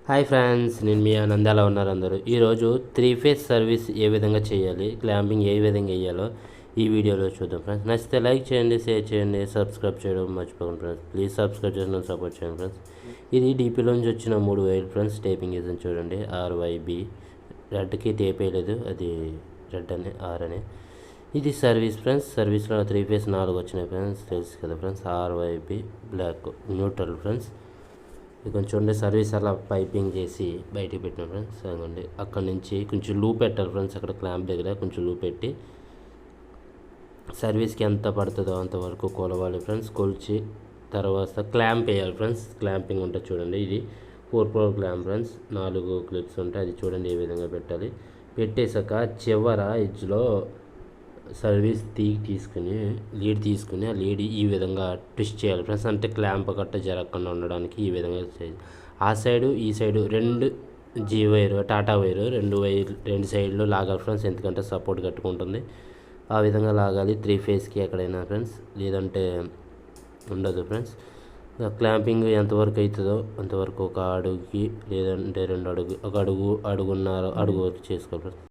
Hi friends, నేను మీ ఆనంద్. ఎలా ఉన్నారు అందరూ? ఈరోజు 3 ఫేజ్ సర్వీస్ ఏ విధంగా చేయాలి, క్లాంపింగ్ ఏ విధంగా వేయాలో ఈ వీడియోలో చూద్దాం ఫ్రెండ్స్. నచ్చితే లైక్ చేయండి, షేర్ చేయండి, సబ్స్క్రైబ్ చేయడం మర్చిపోకండి ఫ్రెండ్స్. ప్లీజ్ సబ్స్క్రైబ్ చేసి నన్ను సపోర్ట్ చేయండి ఫ్రెండ్స్. ఇది డీపీలోంచి వచ్చిన 3 వైర్లు ఫ్రెండ్స్. టేపింగ్ వేసాను చూడండి, RYB. రెడ్కి టేప్ వేయలేదు, అది రెడ్ అని ఆర్ అని. ఇది సర్వీస్ ఫ్రెండ్స్. సర్వీస్లో 3 ఫేజ్ 4 వచ్చినాయి ఫ్రెండ్స్, తెలుసు కదా friends. RYB black neutral friends. ఇది కొంచెం ఉండే సర్వీస్ అలా పైపింగ్ చేసి బయటికి పెట్టిన ఫ్రెండ్స్. అదిగోండి, అక్కడ నుంచి కొంచెం లూప్ పెట్టాలి ఫ్రెండ్స్. అక్కడ క్లాంప్ దగ్గర కొంచెం లూప్ పెట్టి సర్వీస్కి ఎంత పడుతుందో అంతవరకు కొలవాలి ఫ్రెండ్స్. కొలిచి తర్వాత క్లాంప్ వేయాలి ఫ్రెండ్స్. క్లాంపింగ్ ఉంటుంది చూడండి, ఇది 4 క్లాంప్ ఫ్రెండ్స్. 4 క్లిప్స్ ఉంటాయి, అది చూడండి ఏ విధంగా పెట్టాలి. పెట్టేశాక చివర ఎడ్జ్లో సర్వీస్ తీసుకుని లీడ్ ఆ లీడ్ ఈ విధంగా ట్విస్ట్ చేయాలి ఫ్రెండ్స్. అంటే క్లాంప్ గట్ట జరగకుండా ఉండడానికి ఈ విధంగా చేయాలి. ఆ సైడు ఈ side 2 G wire, Tata wire, 2 సైడ్లు లాగాలి ఫ్రెండ్స్. ఎందుకంటే సపోర్ట్ కట్టుకుంటుంది. ఆ విధంగా లాగాలి 3 ఫేజ్కి ఎక్కడైనా ఫ్రెండ్స్, లేదంటే ఉండదు ఫ్రెండ్స్. క్లాంపింగ్ ఎంతవరకు అవుతుందో అంతవరకు ఒక అడుగుకి, లేదంటే 2 అడుగు, ఒక అడుగున్నర అడుగు వరకు చేసుకోవాలి ఫ్రెండ్స్.